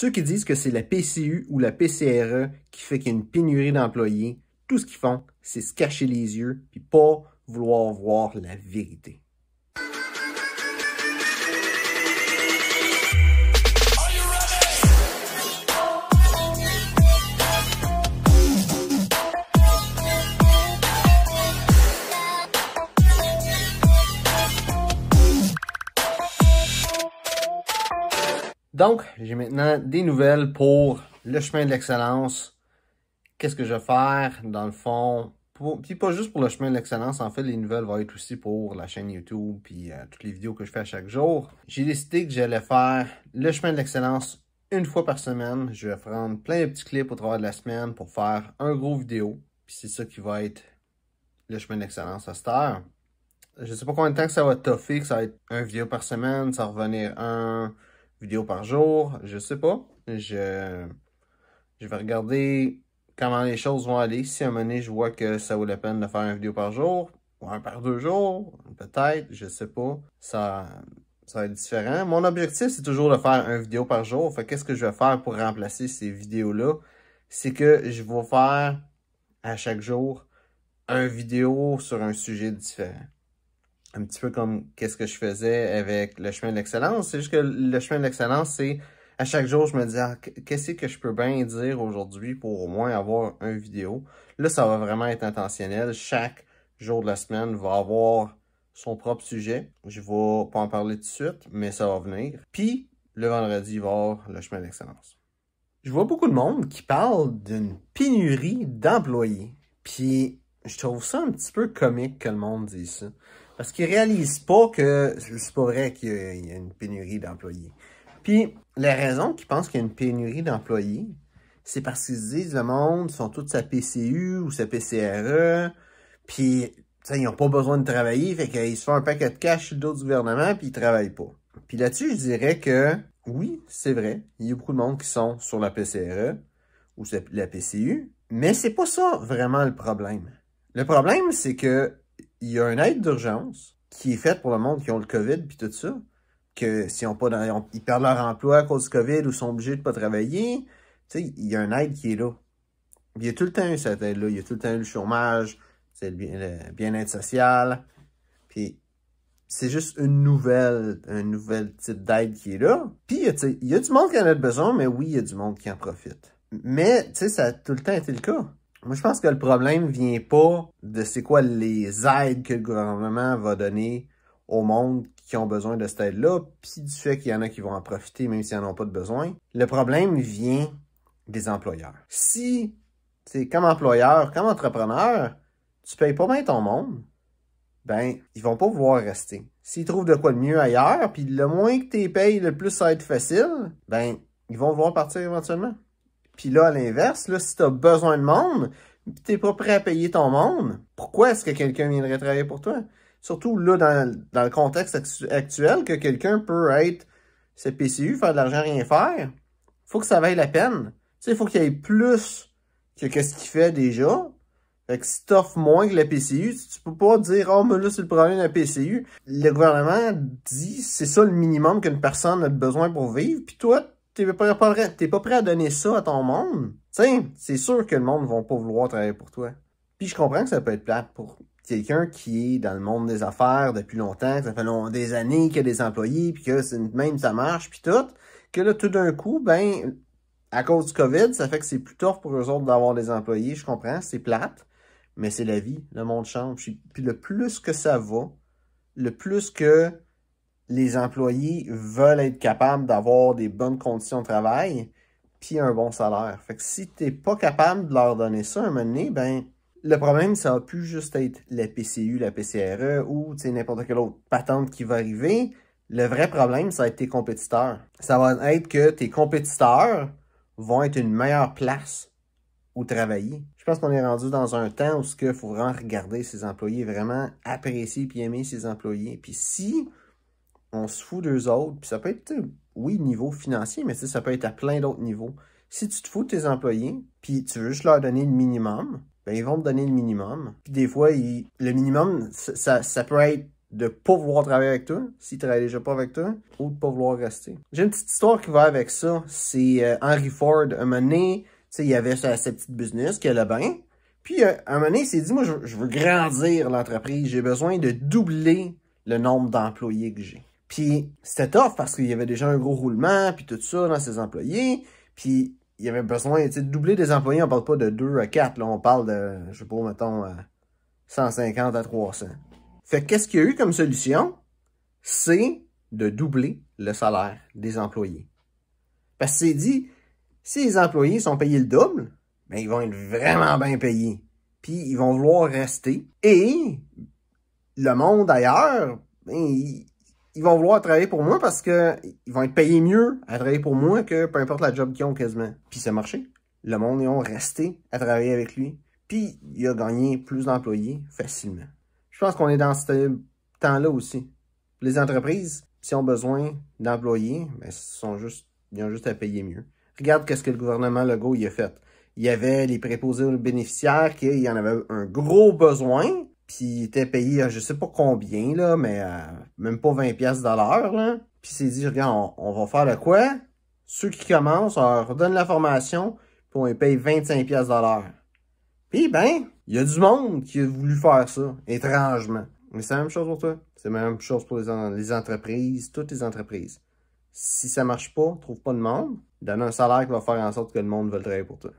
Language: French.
Ceux qui disent que c'est la PCU ou la PCRE qui fait qu'il y a une pénurie d'employés, tout ce qu'ils font, c'est se cacher les yeux puis pas vouloir voir la vérité. Donc, j'ai maintenant des nouvelles pour le chemin de l'excellence. Qu'est-ce que je vais faire, dans le fond, puis pas juste pour le chemin de l'excellence, en fait, les nouvelles vont être aussi pour la chaîne YouTube, puis toutes les vidéos que je fais à chaque jour. J'ai décidé que j'allais faire le chemin de l'excellence une fois par semaine. Je vais prendre plein de petits clips au travers de la semaine pour faire un gros vidéo. Puis c'est ça qui va être le chemin de l'excellence à cette heure. Je sais pas combien de temps que ça va toffer, que ça va être un vidéo par semaine, ça va revenir un vidéo par jour, je sais pas. Je vais regarder comment les choses vont aller. Si à un moment donné, je vois que ça vaut la peine de faire une vidéo par jour, ou un par 2 jours, peut-être, je sais pas. Ça va être différent. Mon objectif, c'est toujours de faire une vidéo par jour. Fait qu'est-ce que je vais faire pour remplacer ces vidéos-là? C'est que je vais faire à chaque jour une vidéo sur un sujet différent. Un petit peu comme qu'est-ce que je faisais avec le chemin de l'excellence. C'est juste que le chemin de l'excellence, c'est à chaque jour, je me dis, qu'est-ce que je peux bien dire aujourd'hui pour au moins avoir une vidéo. Là, ça va vraiment être intentionnel. Chaque jour de la semaine va avoir son propre sujet. Je vais pas en parler tout de suite, mais ça va venir. Puis, le vendredi, il va y avoir le chemin de l'excellence. Je vois beaucoup de monde qui parle d'une pénurie d'employés. Puis, je trouve ça un petit peu comique que le monde dise ça. Parce qu'ils réalisent pas que c'est pas vrai qu'il y a une pénurie d'employés. Puis, la raison qu'ils pensent qu'il y a une pénurie d'employés, c'est parce qu'ils se disent le monde sont tous sa PCU ou sa PCRE, puis ils n'ont pas besoin de travailler, fait qu'ils se font un paquet de cash sur le dos du gouvernement, puis ils travaillent pas. Puis là-dessus, je dirais que oui, c'est vrai, il y a beaucoup de monde qui sont sur la PCRE ou la PCU, mais c'est pas ça vraiment le problème. Le problème, c'est que il y a une aide d'urgence qui est faite pour le monde qui ont le COVID puis tout ça, que s'ils ont pas ils perdent leur emploi à cause du COVID ou sont obligés de pas travailler, tu sais, il y a une aide qui est là. Il y a tout le temps eu cette aide-là, il y a tout le temps eu le chômage, c'est le bien-être social, puis c'est juste un nouvel type d'aide qui est là. Puis, tu sais, il y a du monde qui en a besoin, mais oui, il y a du monde qui en profite. Mais, tu sais, ça a tout le temps été le cas. Moi, je pense que le problème vient pas de c'est quoi les aides que le gouvernement va donner au monde qui ont besoin de cette aide-là, puis du fait qu'il y en a qui vont en profiter même s'ils n'en ont pas de besoin. Le problème vient des employeurs. Si, c'est comme employeur, comme entrepreneur, tu payes pas bien ton monde, ben, ils vont pas vouloir rester. S'ils trouvent de quoi de mieux ailleurs, puis le moins que tu payes, le plus ça va être facile, ben, ils vont vouloir partir éventuellement. Puis là, à l'inverse, là, si tu as besoin de monde, puis tu n'es pas prêt à payer ton monde, pourquoi est-ce que quelqu'un viendrait travailler pour toi? Surtout là, dans le contexte actuel, que quelqu'un peut être PCU, faire de l'argent, rien faire, faut que ça vaille la peine. Tu sais, il faut qu'il y ait plus que ce qu'il fait déjà. Fait que si tu offres moins que la PCU, tu peux pas dire « Oh, mais là, c'est le problème de la PCU ». Le gouvernement dit « C'est ça le minimum qu'une personne a besoin pour vivre », puis toi, t'es pas prêt à donner ça à ton monde, t'sais, c'est sûr que le monde ne va pas vouloir travailler pour toi. Puis je comprends que ça peut être plate pour quelqu'un qui est dans le monde des affaires depuis longtemps, que ça fait des années qu'il y a des employés, puis que même ça marche, puis tout, que là, tout d'un coup, ben, à cause du COVID, ça fait que c'est plus tough pour eux autres d'avoir des employés, je comprends, c'est plate, mais c'est la vie, le monde change. Puis le plus que ça va, le plus que les employés veulent être capables d'avoir des bonnes conditions de travail puis un bon salaire. Fait que si t'es pas capable de leur donner ça à un moment donné, ben, le problème, ça va plus juste être la PCU, la PCRE ou n'importe quelle autre patente qui va arriver. Le vrai problème, ça va être tes compétiteurs. Ça va être que tes compétiteurs vont être une meilleure place où travailler. Je pense qu'on est rendu dans un temps où il faut vraiment regarder ses employés, vraiment apprécier puis aimer ses employés. Puis si on se fout d'eux autres, puis ça peut être, oui, niveau financier, mais ça peut être à plein d'autres niveaux. Si tu te fous de tes employés, puis tu veux juste leur donner le minimum, ben ils vont te donner le minimum. Puis des fois, le minimum, ça peut être de ne pas vouloir travailler avec toi, s'ils ne travaillent déjà pas avec toi, ou de ne pas vouloir rester. J'ai une petite histoire qui va avec ça. C'est Henry Ford, un moment donné, tu sais, il y avait sa petite business qui allait bien. Puis, un moment donné, il s'est dit, moi, je veux grandir l'entreprise. J'ai besoin de doubler le nombre d'employés que j'ai. Puis, c'était tough parce qu'il y avait déjà un gros roulement, puis tout ça dans ses employés. Puis, il y avait besoin, tu sais, de doubler des employés. On parle pas de 2 à 4, là. On parle de, je sais pas, mettons, 150 à 300. Fait que qu'est-ce qu'il y a eu comme solution? C'est de doubler le salaire des employés. Parce que c'est dit, si les employés sont payés le double, ben ils vont être vraiment bien payés. Puis ils vont vouloir rester. Et le monde ailleurs, ben, ils vont vouloir travailler pour moi parce que ils vont être payés mieux à travailler pour moi que peu importe la job qu'ils ont quasiment. Puis ça a marché. Le monde, ils ont resté à travailler avec lui. Puis il a gagné plus d'employés facilement. Je pense qu'on est dans ce temps-là aussi. Les entreprises, s'ils ont besoin d'employés, ben, ils ont juste à payer mieux. Regarde qu'est-ce que le gouvernement Legault y a fait. Il y avait les préposés aux bénéficiaires qui y en avait un gros besoin, puis ils étaient payés à je sais pas combien, là, mais même pas 20$ de l'heure, là. Puis il s'est dit, regarde, on va faire le quoi? Ceux qui commencent, on leur donne la formation, puis on les paye 25$ de l'heure. Puis, ben, il y a du monde qui a voulu faire ça, étrangement. Mais c'est la même chose pour toi. C'est la même chose pour les entreprises, toutes les entreprises. Si ça marche pas, trouve pas de monde, donne un salaire qui va faire en sorte que le monde veuille travailler pour toi.